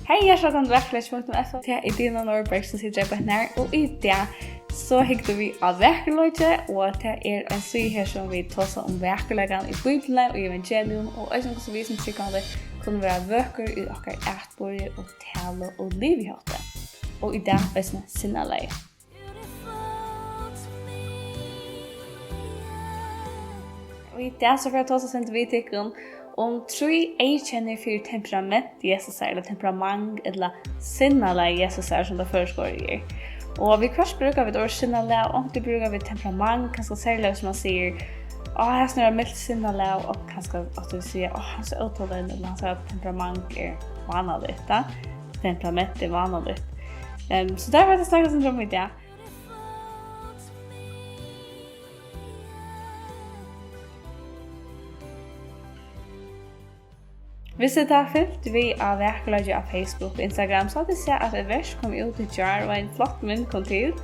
Hej, jeg er VAKURLEIKI.FO. Det er Dina Norberg som sitter på henne her, og i det så hygger vi av VAKURLEIKI, og det er en syg her som vi tar seg om VAKURLEIKAN i Bibelen og evangelium, og også som vi som sikkert kunne være vøker i akkurat ætbord og tale og liv i hatt. Og i det er sånn sinnalag. Og i det så får jeg ta seg sendt vi til om tre eyðkenni fyri temperament Jesusar, eller temperament, eller sinnalag Jesusar som det foregår i. Og vi først bruker vi et ord sinnalag, og det bruker vi temperament, kanskje særlig som man sier, jeg snører mildt sinnalag, og kanskje at du sier, han er så uttalen, eller han sier at temperament er vanlig, temperament er vanlig. Så der var det snakket om i det. Hvis det er fyllt vi av VAKURLEIKI av Facebook og Instagram, så hadde jeg sett at et vers kom ut i jar, og en flott mynd kom til.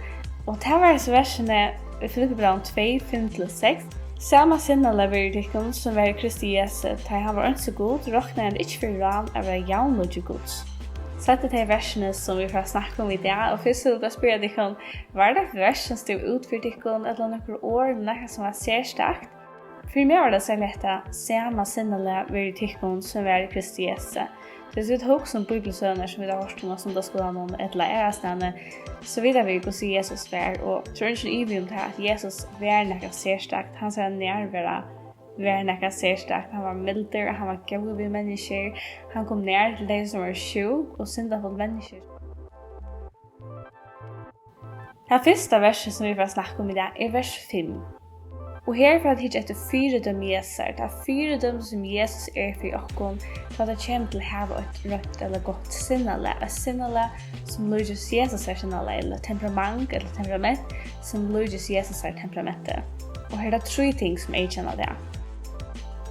Og det var disse versene i Filippibrævið 2, 5-6. Samme sinnalag var i tikkun som var i Kristi Jesus, da han var ønske god, råkner han ikke for ran av å være jaunløgje gods. Så dette er versene som vi får snakke om i dag, og først vil jeg spørre tikkun, var det vers som stod ut for tikkun, eller noen år, noe som var særstakt? For meg var det særlig etter samme sinnalag var i tikkun som var i Kristi Jesus. Så hvis vi tar også som bibelsønner som vi har hørt om og som da skulle ha noen et eller annet, så videre vi hvordan Jesus var, og tror ikke i vi om det at Jesus var noe særstakt. Han sa nærvære var noe særstakt. Han var milder, han var god ved mennesker. Han kom nær til de som var sjuk og syndafullt mennesker. Det første verset som vi får snakke om i dag er vers 5. Og her for at hitje etter fyredom Jesusar, det er fyredom som Jesus er for okkon, for at det kommer til å ha et rødt eller godt sinnalag, et sinnalag som lydes Jesusar sinnalag, eller temperament som lydes Jesusar temperamentet. Og her er det 3 ting som jeg kjenner det.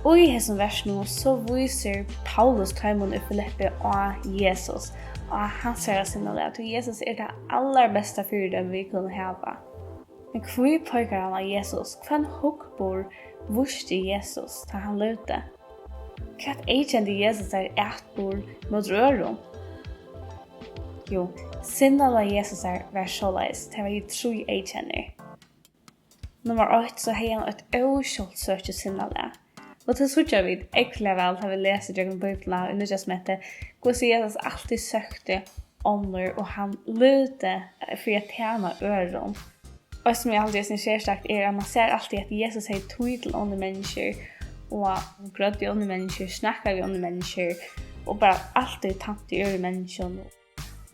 Og i hesson vers nå så viser Paulus tøymon i Filipbr og Jesus, og han ser sinnalag, og Jesus er det aller beste fyredom vi kunne hava. Men hvor pøyker han av Jesus? Hva hukkbor vurste Jesus da han levde? Hva eyðkendu Jesus er ætbor mot rørum? Jo, sinnalag Jesus er vær såleis, det var i 3 eyðkenner. Nummer 8 så har han et åskjolt søkje sinnalag. Og til suttja vid ekkelig vel har vi leser gjennom Bibelen og Nytestamentet hvordan Jesus alltid søkte ånder og han levde for å tjene ørum. Og som jeg alltid synes særstakt er at man ser alltid at Jesus har tog til andre mennesker, og grøtt i andre mennesker, snakker vi andre mennesker, og bare alltid tatt i øre mennesker.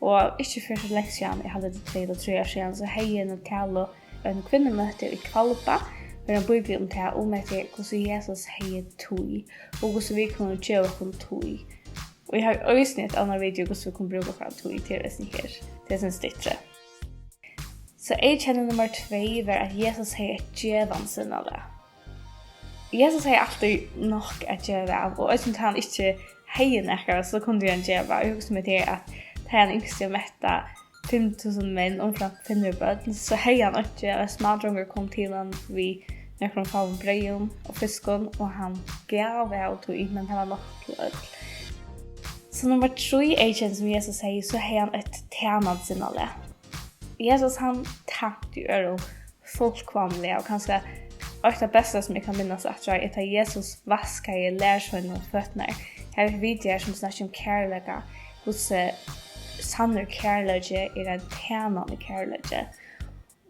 Og ikke før så lenge siden, jeg hadde det 2 eller 3 år siden, så har jeg en tale en kvinnemøte i FLIPPA, hvor han bygde om det om etter hvordan Jesus har tog, og hvordan vi kunne gjøre om tog. Og jeg har også et annet video hvordan vi kunne bruke fra tog til resten her. Det synes jeg ikke. Så eyðkenni nummer 2 var at Jesus har et djevan sinnalag. Jesus har alltid nok at djeva av, og hvis han ikke heier nekker, så kunne han djeva. Jeg husker meg til at da han yngste å mette 5.000 menn omfram 500 bøten, så heier han ikke, og smadrunger kom til han vid nekker om Filippibrævum og fiskon, og han gav av tog, men det var nok til ødel. Så nummer 3 eyðkenni som Jesus sier, så har han et tjenad sinnalag. Jesus han tatt i øren folkvamlige, og kanskje det beste som jeg kan minnes at er at Jesus vasker i lærsvøyne og føttene. Jeg har videoer som snakker om kærlighet, hvordan sanner kærlighet er en tjenende kærlighet.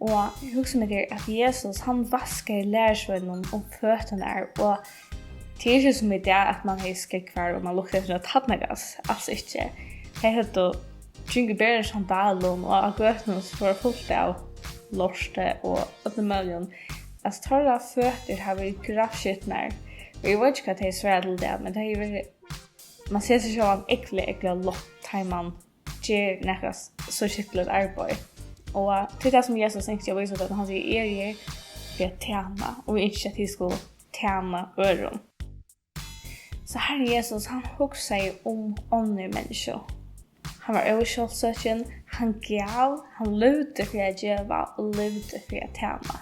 Og jeg husker meg til at Jesus han vasker i lærsvøyne og føttene, og det er ikke som i det at man har skrikkvær og man lukter etter å ta den gass, altså ikke. Jeg hørte Tjingi bærer sandalen og av gøtene så får fullt av lorste og åpne møljen. Altså torra føtter har vært grafskyttene. Og jeg vet ikke hva det er svært til det, men det er veldig... Man ser seg selv ekkelig lott til man gjør noe så skikkelig arbeid. Og til det som Jesus egentlig har vist at han sier er for å tjene, og ikke at de skulle tjene øren. Så her Jesus, han husker seg om andre mennesker. Han var overskjoldsøkken, han gav, han levde for å gjøre og levde for å tjene.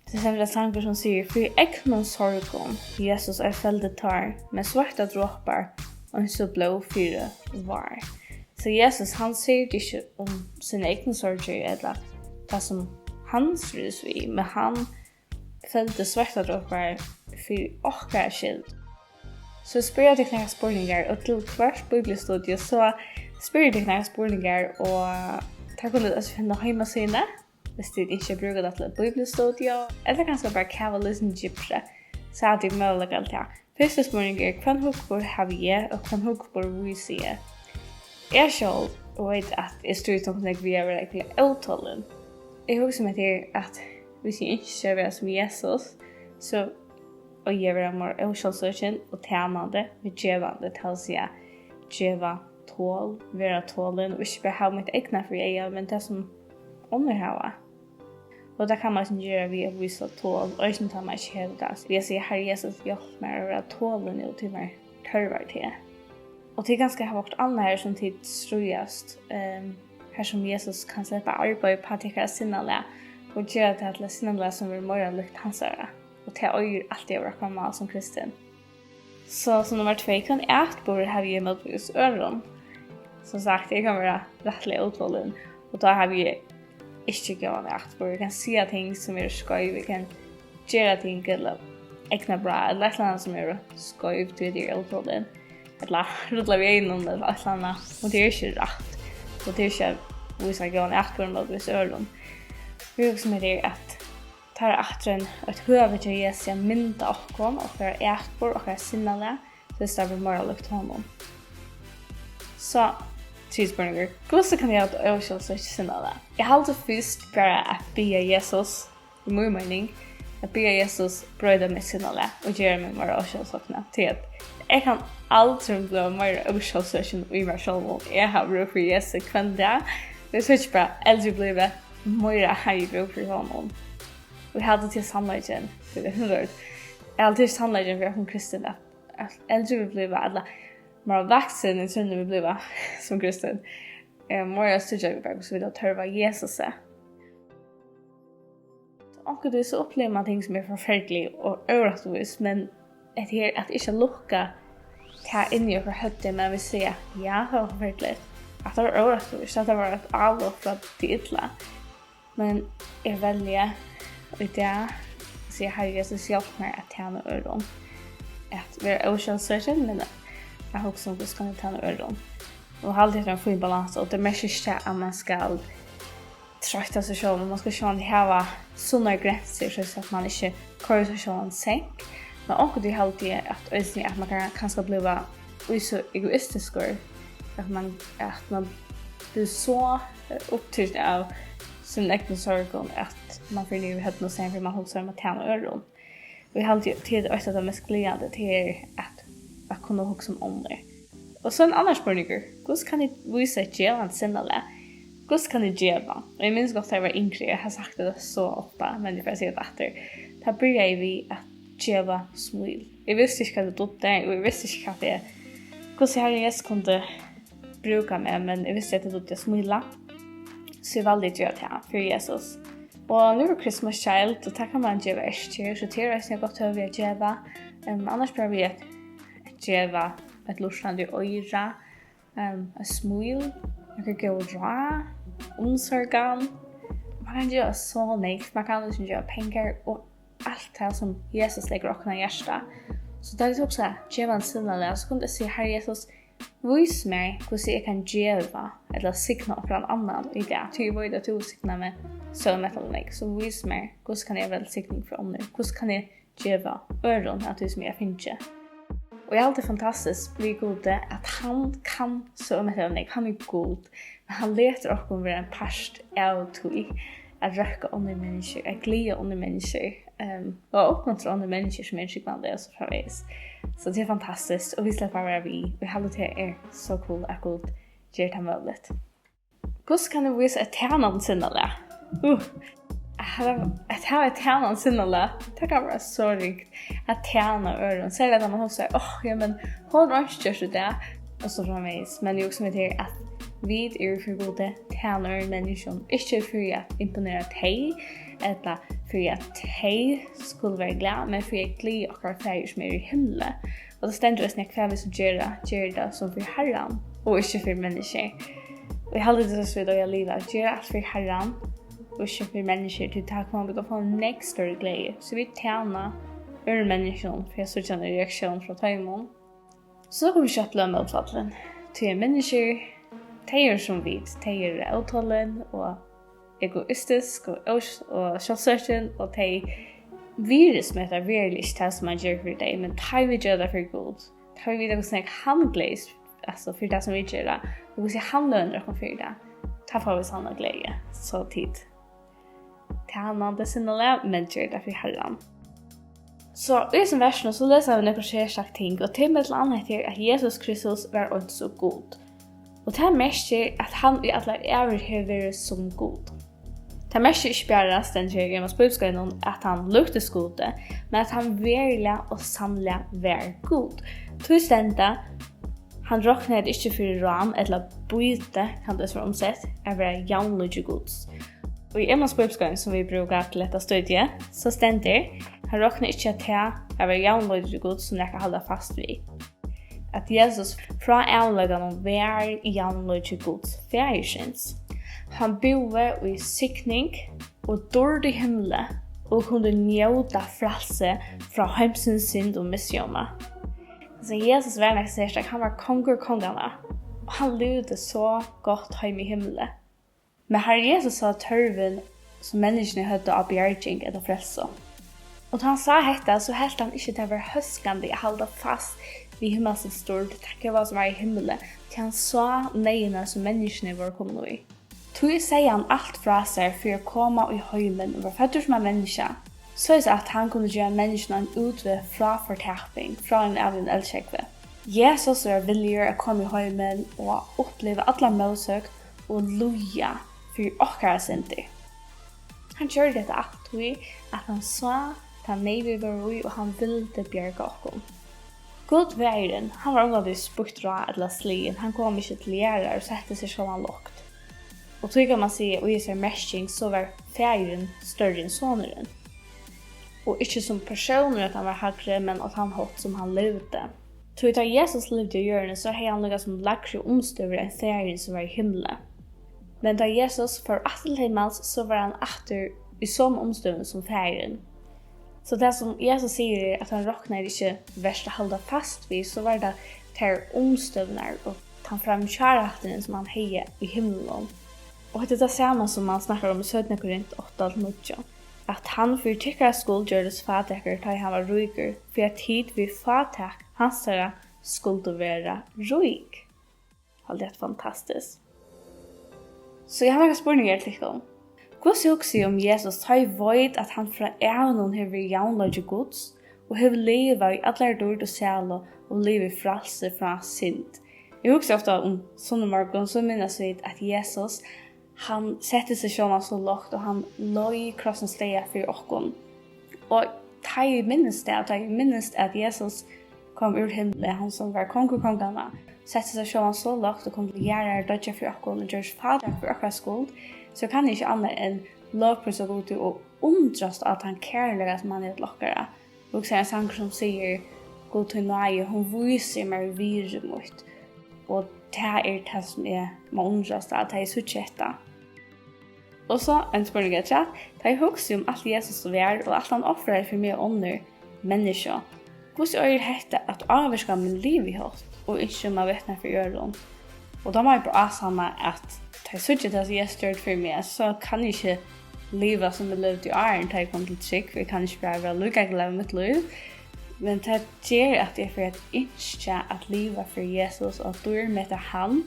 Det er en sanger som sier, for jeg noen sorgen, Jesus er feldet tar, med svarte dråper, og så blå fyre var. Så Jesus, han sier ikke om sin egen sorger, eller det som han strides vi, men han følte svettadråkvar for okkar skyld. Så spør jeg deg noen spurningar, og til hvert bibelstudie så spør jeg deg noen spurningar, og ta kunne du finne hjemmesidene, hvis du ikke bruker det til et bibelstudie, eller kanskje bare kjave listen gypre, så er det mulig alt det. Første spurning er, hvem hukbor har jeg, og hvem hukbor vi sier? Jeg selv vet at jeg styrer som vi er virkelig uttalen. Jeg husker meg til at hvis jeg ikke skal være som Jesus, så og jeg vil være uskjølsøkjen og tjenende og djevende til å si djeva tål, være tålen, og ikke bare ha mitt egnet for jeg, men det som underhava. Og det kan man ikke gjøre ved å vise tål, og ikke tar man ikke helt det. Jeg sier, Herre Jesus, hjelp meg å være tålen og til meg tørver til. Og det er ganske vårt andre her som tid strøyest, her som Jesus kan slippe arbeid på at jeg kan sinnalag, og gjøre det til sinnalag som vil måre lykt hans øre. Og til å gjøre alt det å være mal som kristen. Så som nummer 2, kan ætbord har vi medbrukes øren. Som sagt, jeg kan være rettelig utvalgen, og da har vi ikke gående ætbord. Vi kan si ting som er skøy, vi kan gjøre ting eller egna bra, eller et eller annet som er skøy til det utvalgen. Eller rulla vi innom det, eller et eller annet, og det er ikke rett. Og det er ikke vi skal gående ætbord medbrukes øren. Vi er også med det at tar aktren et høve til Jesus mynda okkom, og for ætbord, og for sinnalag, så det står mer lukt honom. Så, 3 spørninger. Hvordan kan jeg ha et øvelse ikke sinnalag? Jeg har alltid først bare at be Jesus, i min mening, at be Jesus brøyde med sinnalag, og gjøre meg mer øvelsesøkene til at jeg kan aldri bli mer øvelsesøkene i meg selv, og jeg har brug for Jesus hver dag. Det er ikke bare aldri bli mer har jeg brug for honom. Vi hade till samlagen för det hörde. Jag alltid samlagen för som kristen att äldre vi blev alla mer vuxen än sen vi blev som kristen. Mer studie vi bara så vi då törva Jesus. Och det så upplever man ting som är förfärligt och överraskande, men det här att inte lucka ta in i för hötte, men vi säger ja, det var förfärligt. Att det var överraskande, så att det var ett avlopp för att det illa. Men jag väljer och det säger Herre Jesus hjälp mig att tjäna öron. Att vara okänslig, men jag hoppas att du ska tjäna öron. Och alltid en fin balans, och det mest är att man ska trötta sig själv, man ska själv ha sådana gränser så att man inte kör sig själv en sänk. Men också det är alltid att man kan bli så egoistisk, att man blir så upptyrt av sin egen sorg att man får nu höra något sen för man håller med tjäna öron. Vi har alltid tid att det mest glädjande till att kunna huxa om det. Och så en annan spurning. Hur kan ni visa djävulen sinnalag? Hur kan ni djäva? Och jag minns gott att jag var yngre, jag har sagt det så ofta, men jag får säga det efter. Då började vi att djäva smil. Jag visste inte vad det var där, och jag visste inte vad det hur jag Jesus kunde bruka mig, men jag visste att det var smila. Så jag valde att göra det för Jesus. Och nu är Christmas child, och där kan man djäva ärster, så det är gott att vi djäva. Annars bör vi att djäva ett lustande öra, ett smil, man kan gå och dra, omsorgan. Man kan göra så mycket, man kan liksom göra pengar och allt det som Jesus lägger åkna i hjärsta. Så det är också djäva en sinnalag, så kan du säga, Herre Jesus, vis mig hur jag kan djäva eller signa åt någon annan i det. Ty vad är det du signar med så metallig, så vis mig hur kan jag väl signa för om nu, hur kan jag djäva öron att du som jag finns. Och det är alltid fantastiskt vi gode att han kan så metallig, han är god, men han letar också om en past av tog att röka under människor, att glida under människor och uppmuntra under människor som är skickande och så framvis. Så det är fantastiskt, och vi släpper vara vi har det är så cool att god gör det möjligt. Hur kan du visa ett tjänande sinnalag? Att ha ett tjänande sinnalag, det kan vara så rikt att tjäna öron. Så är det att man säger, ja men håll inte så där och så framvis. Men det är också med det att vi är för goda tjänare människor, inte för att imponera dig eller för att dig skulle vara glad, men för att glida och färger som är i himlen. Och det ständer oss när vi så gör det som för Herren. og ikke for mennesker. Og jeg hadde det så vidt å livet at gjøre alt for Herren, og ikke for mennesker til takk man vil få en next større glede. Så vi tjener ur mennesker, for jeg så ikke en reaksjon fra tøymon. Så kommer vi kjøpt lønn med utvallen. Til mennesker, de som vet, de avtalen og egoistisk og selvsøken, og de virusmøter virkelig ikke det som man gjør for deg, men de vil gjøre det for Gud. De vil vite hvordan jeg handler alltså för det som vi gör det. Och vi ser handlar om för det. Ta får vi såna glädje så tid. Ta hand det sinnalag men gör det för Herren. Så i som versen så läser vi några sagt ting och till med annat är att Jesus Kristus var inte så god. Och det mest är att han i alla ära har som god. Det mest är spärras den jag måste påpeka någon att han lukte skode, men att han verkligen och sannligen var god. Till stända han råknade inte för ram eller byte kan det vara omsett är vara jaunlige gods. Och i Emmas påpeka som vi brukar till detta studie så ständer han råknade inte att det var jaunlige gods som jag kan hålla fast vid. Att Jesus från avläggan var jaunlige gods färgsens. Han bodde i sikning och dörd i himlen och kunde njuta frälse från hemsens synd och missioner. Så Jesus var nästan han var kongarna och han levde så gott hem i himlen. Men Herre Jesus sa törven som människorna hade av bjärging eller frälse. Och han sa detta så helt han inte det var höskande att hålla fast vid himmelsens stort tack vad som var i himlen till han sa nejna som människorna var kommande i. Tog säger han allt fra sig för att komma i höjmen och vara född som en människa. Så är det att han kunde göra människan en utväg från förtäppning, från en eldkäkve. Jesus är villig att komma i höjmen och uppleva alla målsök och loja för åkara synder. Han gjorde detta allt att han sa att nej vi var i och han ville bjärga oss. God världen, han var ungefär spuktra eller slien. Han kom inte till lärare och satte sig som han lågt. Och så kan man säga och i sig mästring så var färgen större än sonaren. Och inte som personer att han var högre men att han hade som han levde. Så att Jesus levde i jorden så har han något som lägre omstöver än färgen som var i himlen. Men da Jesus för att himmels så var han åter i samma omstöver som färgen. Så det som Jesus säger är att han råknar inte värst att hålla fast vid så var det här omstöverna och han framkärheten som han hejer i himlen. Och det är samma som man snackar om i 17 Korint 8-9. Att han för tyckare skuld gjordes fatäcker då han var ryker. För att tid vid fatäck hans skulle vara ryk. Det är fantastiskt. Så jag har några spurningar till honom. Hva sier om Jesus har vet at han fra evnen har vært jaunlige gods og har levet i alle dårlig og sæle og levet fralse fra synd? Jeg husker ofte om sånne morgen så minnes vi at Jesus han sette seg sjåna så lågt og han lå i krossens steg for åkken. Og jeg minnes at Jesus kom ur himmelen, han som var kongerne, sette seg sjåna så lågt og kom til gjøre dødja for åkken og gjørs fader for åkras skuld. Så kan det ikke annet enn lovpris og god til å undrast at han kærligere som han er et lokkere. Og så er en sang som sier god til nøye, hun viser meg virre mot. Og det er det som må undrast at jeg er suttjetta. Og så en spørning jeg tror, det er hukse om alt Jesus er og alt han offrer for meg under mennesker. Hvordan er det at avvarska min liv i høst og ikke om jeg vet når jeg gjør det? Og da må jeg bare avsamme at jeg synes ikke at jeg størt for meg, så kan jeg ikke leve som jeg levde i åren til jeg kom til trygg, for jeg kan ikke bare være lykkelig å leve mitt liv. Men det gjør at jeg får ikke at leve for Jesus og dør med han.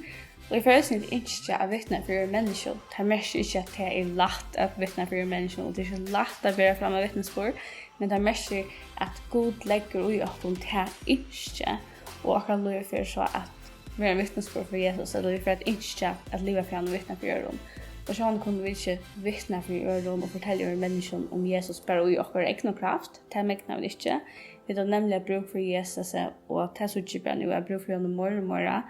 Og jeg føler ikke at vittne for mennesker. Det er mest ikke at det er lett at vittne for mennesker, og det er ikke lett å være frem av vittnesbord, men det er mest at Gud legger ui opp om det ikke, og akkurat lov for så at vi er vittnesbord for Jesus, eller for at ikke at livet for han og vittne for øren. Og så kunne vi ikke vittne for øren og fortelle mennesker om Jesus bare i okker egen kraft. Det megner vi ikke. Vi har nemlig bruk for Jesus, og det er så ikke bare nå. Jeg bruk for henne morgen,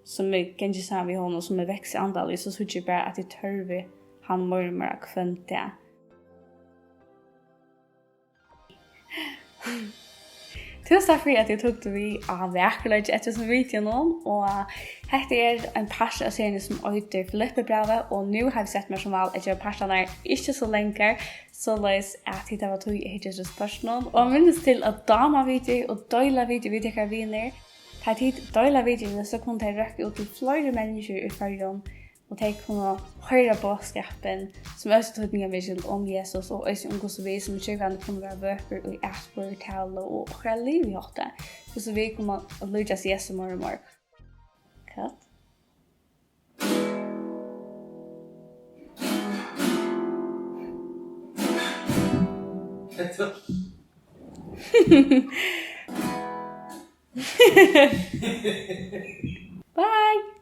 som er ganske sammen med henne, og som er vekst i andal. Så ikke bare at jeg tør vi han morgen kvendt det. Tusen för att jag tog vi av verkligen efter som video någon och detta en part av serien som heter Filippibrævið och nu har vi sett mer som val att jag partarna inte så länge så läs att hitta vad tog heter just personal och minns till att dama video och dela video vi tycker vinner. Här tid dela video så kan det räcka ut till fler människor i förrån och ta kunna höra budskapen som är så tydliga vision om Jesus och är om hur vi som kyrkan kommer vara böcker i Asper tala och själva liv i åtta. Så vi kommer att lyckas Jesus mer och mer. Hvat? Bye!